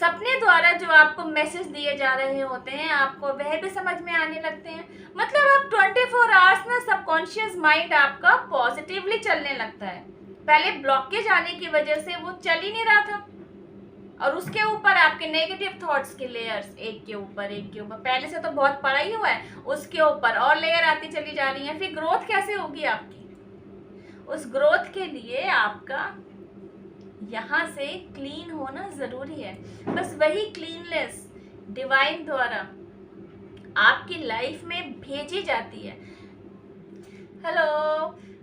सपने द्वारा जो आपको मैसेज दिए जा रहे होते हैं आपको वह भी समझ में आने लगते हैं। मतलब आप 24 आवर्स में सबकॉन्शियस माइंड आपका पॉजिटिवली चलने लगता है। पहले ब्लॉकेज आने की वजह से वो चल ही नहीं रहा था, और उसके ऊपर आपके नेगेटिव थॉट्स के लेयर्स एक के ऊपर एक के ऊपर, पहले से तो बहुत पड़ा ही हुआ है, उसके ऊपर और लेयर आती चली जा रही है। फिर ग्रोथ कैसे होगी आपकी? उस ग्रोथ के लिए आपका यहाँ से क्लीन होना जरूरी है। बस वही क्लीननेस डिवाइन द्वारा आपकी लाइफ में भेजी जाती है। Hello,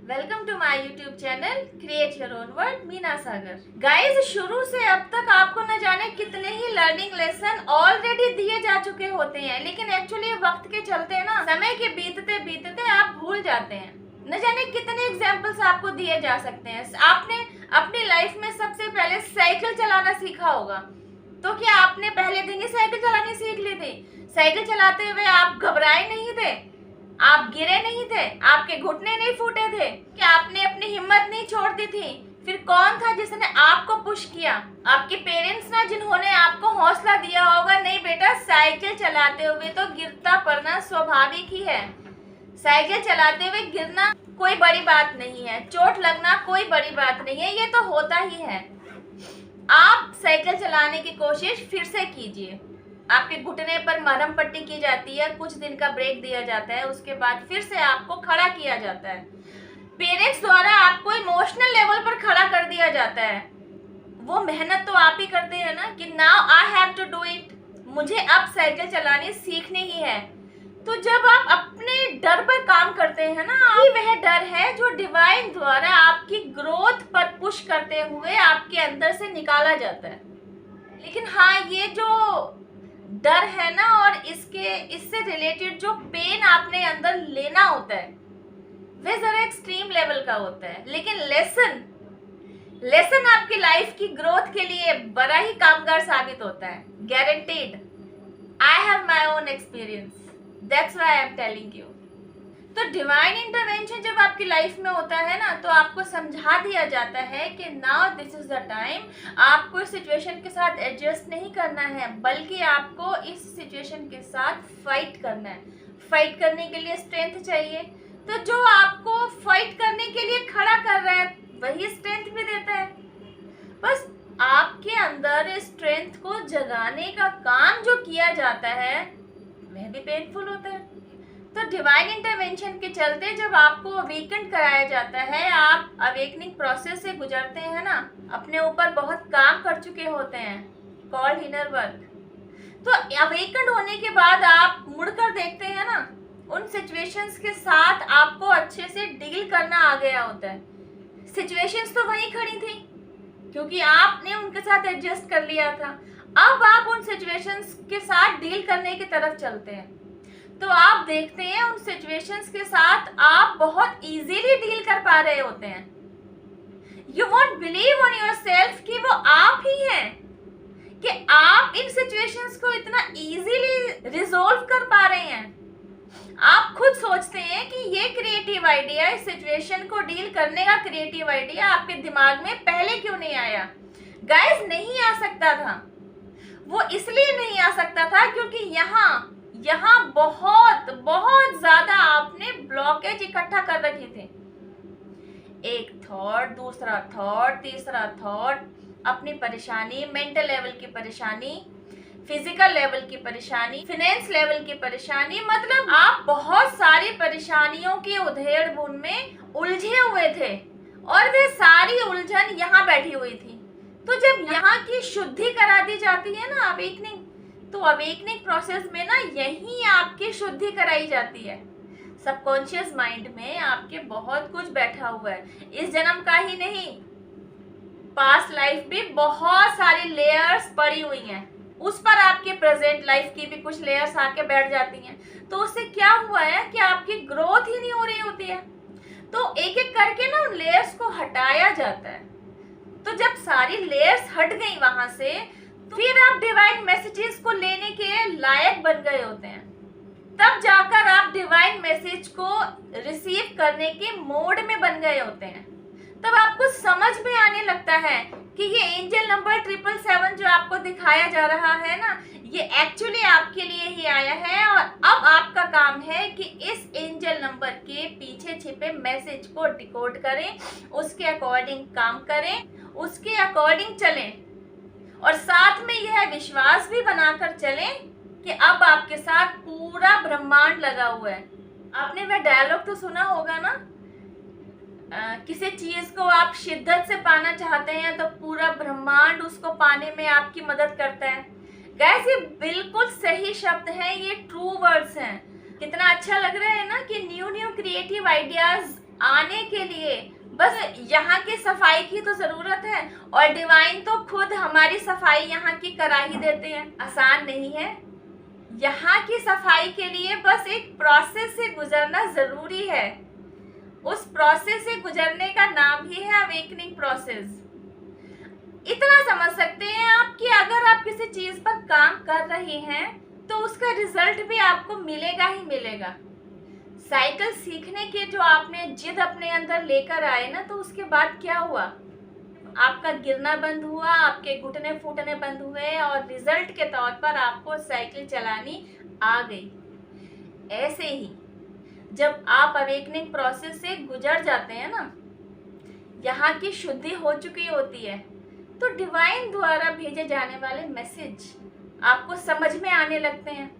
welcome to my YouTube channel create your own world, Meena Sagar. Guys, शुरू से अब तक आपको न जाने कितने ही लर्निंग लेसन ऑलरेडी दिए जा चुके होते हैं, लेकिन एक्चुअली वक्त के चलते ना, समय के बीतते बीतते आप भूल जाते हैं। न जाने कितने एग्जाम्पल्स आपको दिए जा सकते हैं। आपने अपनी लाइफ में सबसे पहले साइकिल चलाना सीखा होगा, तो क्या आपने पहले दिन ही साइकिल चलानी सीख ली थी? साइकिल चलाते हुए आप घबराए नहीं थे, आप गिरे नहीं थे, आपके घुटने नहीं फूटे थे, क्या आपने अपनी हिम्मत नहीं छोड़ दी थी? फिर कौन था जिसने आपको पुश किया? आपके पेरेंट्स ना, जिन्होंने आपको हौसला दिया होगा, नहीं बेटा साइकिल चलाते हुए तो गिरता पड़ना स्वाभाविक ही है, साइकिल चलाते हुए गिरना कोई बड़ी बात नहीं है, चोट लगना कोई बड़ी बात नहीं है, ये तो होता ही है। आप साइकिल चलाने की कोशिश फिर से कीजिए। आपके घुटने पर मरहम पट्टी की जाती है, कुछ दिन का ब्रेक दिया जाता है, उसके बाद फिर से आपको खड़ा किया जाता है। पेरेंट्स द्वारा आपको इमोशनल लेवल पर खड़ा कर दिया जाता है। वो मेहनत तो आप ही करते हैं ना कि now I have to do it, मुझे अब साइकिल चलानी सीखनी ही है। तो जब आप अपने डर पर काम करते हैं ना, ये वह डर है जो डिवाइन द्वारा आपकी ग्रोथ पर पुश करते हुए आपके अंदर से निकाला जाता है। लेकिन हाँ, ये जो डर है ना, और इससे रिलेटेड जो पेन आपने अंदर लेना होता है, वह जरा एक्सट्रीम लेवल का होता है। लेकिन लेसन आपकी लाइफ की ग्रोथ के लिए बड़ा ही कामगार साबित होता है, guaranteed. I have my own experience, that's why I am telling you. तो डिवाइन इंटरवेंशन जब आपकी लाइफ में होता है ना, तो आपको समझा दिया जाता है कि now this is the time. आपको इस सिचुएशन के साथ एडजस्ट नहीं करना है, बल्कि आपको इस सिचुएशन के साथ फाइट करना है। फाइट करने के लिए स्ट्रेंथ चाहिए, तो जो आपको फाइट करने के लिए खड़ा कर रहा है वही स्ट्रेंथ भी देता है। बस आपके अंदर स्ट्रेंथ को जगाने का काम जो किया जाता है वह भी पेनफुल होता है। तो डिवाइन इंटरवेंशन के चलते जब आपको अवेकन कराया जाता है, आप अवेकनिंग प्रोसेस से गुजरते हैं ना, अपने ऊपर बहुत काम कर चुके होते हैं, कॉल्ड इनर वर्क। तो अवेकन होने के बाद आप मुड़कर देखते हैं ना, उन सिचुएशंस के साथ आपको अच्छे से डील करना आ गया होता है। सिचुएशंस तो वहीं खड़ी थी क्योंकि आपने उनके साथ एडजस्ट कर लिया था। अब आप उन सिचुएशंस के साथ डील करने की तरफ चलते हैं, तो आप देखते हैं उन सिचुएशंस के साथ आप बहुत इजीली डील कर पा रहे होते हैं। You won't believe on your self कि वो आप ही हैं, कि आप इन सिचुएशंस को इतना इजीली रिजोल्व कर पा रहे हैं। आप खुद सोचते हैं कि ये क्रिएटिव आइडिया, इस सिचुएशन को डील करने का क्रिएटिव आइडिया आपके दिमाग में पहले क्यों नहीं आया? गाइस, नहीं आ सकता था। वो इसलिए नहीं आ सकता था क्योंकि यहाँ बहुत बहुत ज्यादा आपने ब्लॉकेज इकट्ठा कर रखे थे। एक थॉट, दूसरा थॉट, तीसरा थॉट, अपनी परेशानी, मेंटल लेवल की परेशानी, फिजिकल लेवल की परेशानी, फाइनेंस लेवल की परेशानी, मतलब आप बहुत सारी परेशानियों के उधेड़-बुन में उलझे हुए थे, और वे सारी उलझन यहाँ बैठी हुई थी। तो जब यहाँ की शुद्धि करा दी जाती है ना, अवेकनिंग, तो अवेकनिंग प्रोसेस में ना यही आपकी शुद्धि कराई जाती है। सबकॉन्शियस माइंड में आपके बहुत कुछ बैठा हुआ है, इस जन्म का ही नहीं, पास्ट लाइफ भी बहुत सारी लेयर्स पड़ी हुई हैं, उस पर आपके प्रेजेंट लाइफ की भी कुछ लेयर्स आके बैठ जाती हैं। तो उससे क्या हुआ है कि आपकी ग्रोथ ही नहीं हो रही होती है। तो एक एक करके ना उन लेयर्स को हटाया जाता है। तो जब सारी लेयर्स हट गई वहां से, तो फिर आप डिवाइन मैसेजेस को लेने के लायक बन गए होते हैं। तब जाकर आप डिवाइन मैसेज को रिसीव करने के मोड में बन गए होते हैं। तब आपको समझ में आने लगता है कि ये एंजल नंबर 777 जो आपको दिखाया जा रहा है ना, ये एक्चुअली आपके लिए ही आया है। और अब आपका काम है कि इस एंजल नंबर के पीछे छिपे मैसेज को डिकोड करें, उसके अकॉर्डिंग काम करें, उसके अकॉर्डिंग चलें और साथ में यह विश्वास भी बनाकर चलें कि अब आपके साथ पूरा ब्रह्मांड लगा हुआ है। आपने वह डायलॉग तो सुना होगा ना, किसी चीज को आप शिद्दत से पाना चाहते हैं तो पूरा ब्रह्मांड उसको पाने में आपकी मदद करता है। गाइस, ये बिल्कुल सही शब्द हैं, ये ट्रू वर्ड्स हैं। कितना अच्छा लग रहा है ना कि न्यू क्रिएटिव आइडियाज आने के लिए बस यहाँ की सफाई की तो जरूरत है और डिवाइन तो खुद हमारी सफाई यहाँ की करा ही देते हैं। आसान नहीं है, यहाँ की सफाई के लिए बस एक प्रोसेस से गुजरना जरूरी है। उस प्रोसेस से गुजरने का नाम ही है अवेकनिंग प्रोसेस। इतना समझ सकते हैं आप कि अगर आप किसी चीज पर काम कर रहे हैं तो उसका रिजल्ट भी आपको मिलेगा ही मिलेगा। साइकिल सीखने के जो आपने जिद अपने अंदर लेकर आए ना, तो उसके बाद क्या हुआ? आपका गिरना बंद हुआ, आपके घुटने फूटने बंद हुए और रिजल्ट के तौर पर आपको साइकिल चलानी आ गई। ऐसे ही जब आप अवेकनिंग प्रोसेस से गुजर जाते हैं ना, यहाँ की शुद्धि हो चुकी होती है, तो डिवाइन द्वारा भेजे जाने वाले मैसेज आपको समझ में आने लगते हैं।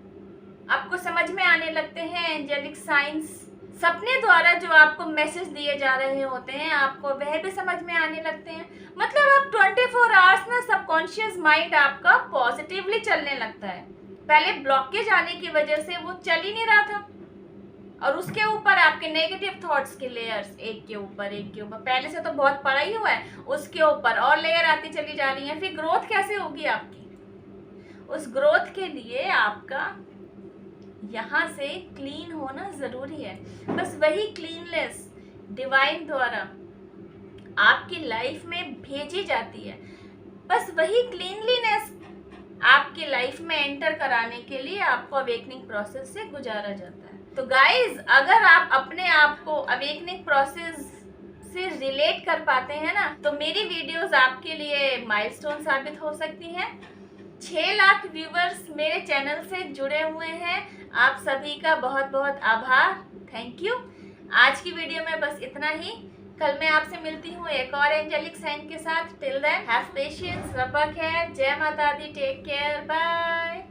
आपको समझ में आने लगते हैं एंजेलिक साइंस। सपने द्वारा जो आपको मैसेज दिए जा रहे होते हैं, आपको वह भी समझ में आने लगते हैं। मतलब आप 24 आवर्स में सबकॉन्शियस माइंड आपका पॉजिटिवली चलने लगता है। पहले ब्लॉकेज आने की वजह से वो चल ही नहीं रहा था और उसके ऊपर आपके नेगेटिव थॉट्स के लेयर्स एक के ऊपर पहले से तो बहुत पड़ा ही हुआ है, उसके ऊपर और लेयर आती चली जा रही है। फिर ग्रोथ कैसे होगी आपकी? उस ग्रोथ के लिए आपका यहाँ से क्लीन होना जरूरी है। बस वही क्लीननेस डिवाइन द्वारा आपकी लाइफ में भेजी जाती है। बस वही क्लीनलीनेस आपकी लाइफ में एंटर कराने के लिए आपको अवेकनिंग प्रोसेस से गुजारा जाता है। तो गाइज, अगर आप अपने आप को अवेकनिंग प्रोसेस से रिलेट कर पाते हैं ना, तो मेरी वीडियोस आपके लिए माइलस्टोन साबित हो सकती हैं। 6 लाख व्यूवर्स मेरे चैनल से जुड़े हुए हैं। आप सभी का बहुत बहुत आभार, थैंक यू। आज की वीडियो में बस इतना ही। कल मैं आपसे मिलती हूँ एक और एंजेलिक साइन के साथ। टिल देन हैव पेशेंस, रब्बा खैर, जय माता दी, टेक केयर, बाय।